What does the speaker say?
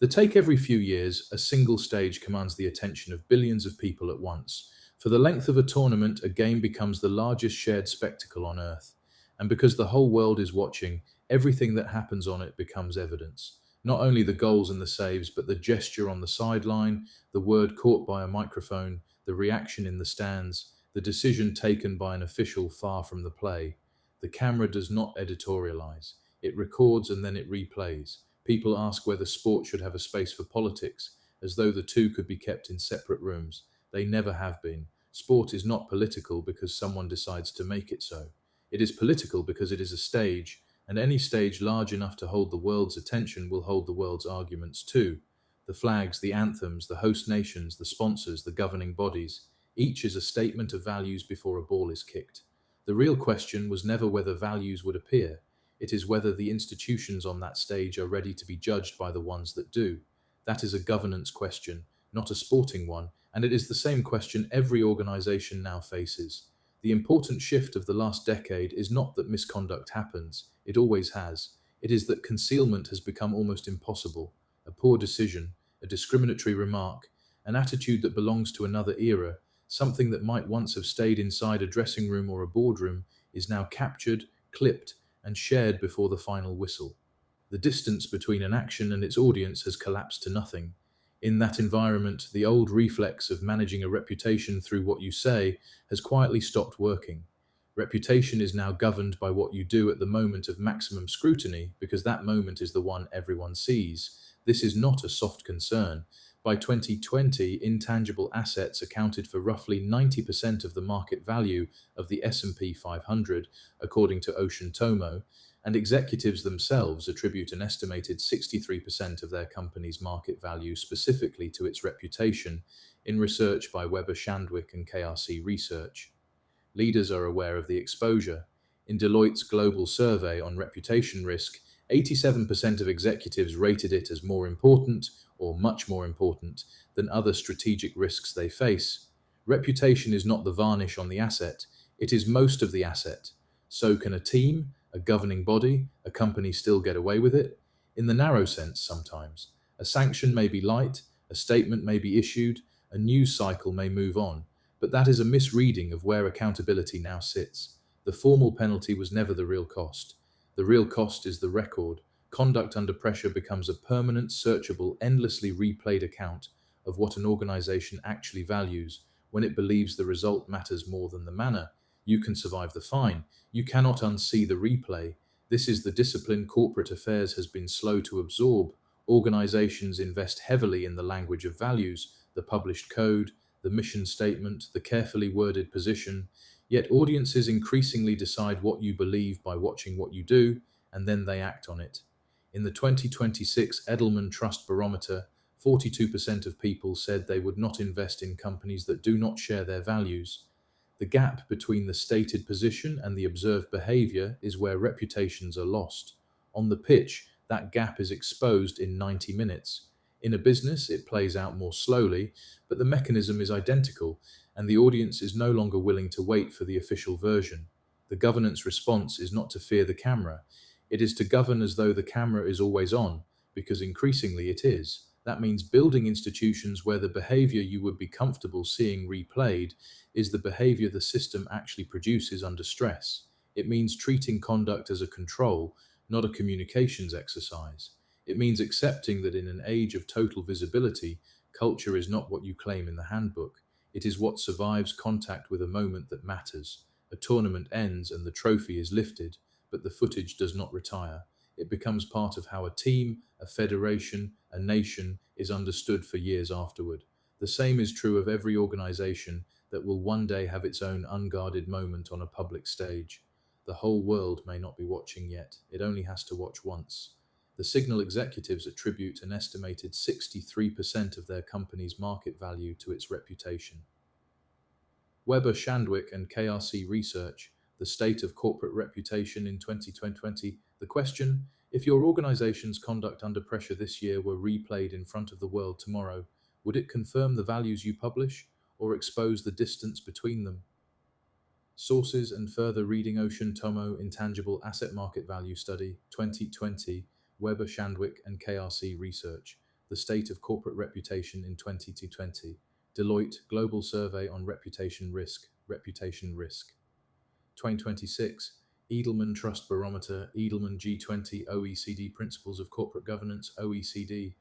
The take every few years, a single stage commands the attention of billions of people at once. For the length of a tournament, a game becomes the largest shared spectacle on Earth. And because the whole world is watching, everything that happens on it becomes evidence. Not only the goals and the saves, but the gesture on the sideline, the word caught by a microphone, the reaction in the stands, the decision taken by an official far from the play. The camera does not editorialize. It records and then it replays. People ask whether sport should have a space for politics, as though the two could be kept in separate rooms. They never have been. Sport is not political because someone decides to make it so. It is political because it is a stage, and any stage large enough to hold the world's attention will hold the world's arguments too. The flags, the anthems, the host nations, the sponsors, the governing bodies, each is a statement of values before a ball is kicked. The real question was never whether values would appear. It is whether the institutions on that stage are ready to be judged by the ones that do. That is a governance question, not a sporting one, and it is the same question every organization now faces. The important shift of the last decade is not that misconduct happens, it always has. It is that concealment has become almost impossible. A poor decision, a discriminatory remark, an attitude that belongs to another era, something that might once have stayed inside a dressing room or a boardroom, is now captured, clipped, and shared before the final whistle. The distance between an action and its audience has collapsed to nothing. In that environment, the old reflex of managing a reputation through what you say has quietly stopped working. Reputation is now governed by what you do at the moment of maximum scrutiny, because that moment is the one everyone sees. This is not a soft concern. By 2020, intangible assets accounted for roughly 90% of the market value of the S&P 500, according to Ocean Tomo, and executives themselves attribute an estimated 63% of their company's market value specifically to its reputation, in research by Weber Shandwick and KRC Research. Leaders are aware of the exposure. In Deloitte's global survey on reputation risk, 87% of executives rated it as more important or much more important than other strategic risks they face. Reputation is not the varnish on the asset, it is most of the asset. So can a team, a governing body, a company still get away with it? In the narrow sense, sometimes. A sanction may be light, a statement may be issued, a news cycle may move on, but that is a misreading of where accountability now sits. The formal penalty was never the real cost. The real cost is the record. Conduct under pressure becomes a permanent, searchable, endlessly replayed account of what an organization actually values when it believes the result matters more than the manner. You can survive the fine. You cannot unsee the replay. This is the discipline corporate affairs has been slow to absorb. Organizations invest heavily in the language of values, the published code, the mission statement, the carefully worded position. Yet audiences increasingly decide what you believe by watching what you do, and then they act on it. In the 2026 Edelman Trust Barometer, 42% of people said they would not invest in companies that do not share their values. The gap between the stated position and the observed behavior is where reputations are lost. On the pitch, that gap is exposed in 90 minutes. In a business, it plays out more slowly, but the mechanism is identical, and the audience is no longer willing to wait for the official version. The governance response is not to fear the camera, it is to govern as though the camera is always on, because increasingly it is. That means building institutions where the behavior you would be comfortable seeing replayed is the behavior the system actually produces under stress. It means treating conduct as a control, not a communications exercise. It means accepting that in an age of total visibility, culture is not what you claim in the handbook. It is what survives contact with a moment that matters. A tournament ends and the trophy is lifted, but the footage does not retire. It becomes part of how a team, a federation, a nation is understood for years afterward. The same is true of every organization that will one day have its own unguarded moment on a public stage. The whole world may not be watching yet. It only has to watch once. The Signal executives attribute an estimated 63% of their company's market value to its reputation. Weber Shandwick and KRC Research, The State of Corporate Reputation in 2020. The question: if your organization's conduct under pressure this year were replayed in front of the world tomorrow, would it confirm the values you publish or expose the distance between them? Sources and further reading: Ocean Tomo Intangible Asset Market Value Study 2020, Weber Shandwick and KRC Research. The State of Corporate Reputation in 2020. Deloitte Global Survey on Reputation Risk. 2026. Edelman Trust Barometer, Edelman G20, OECD Principles of Corporate Governance, OECD.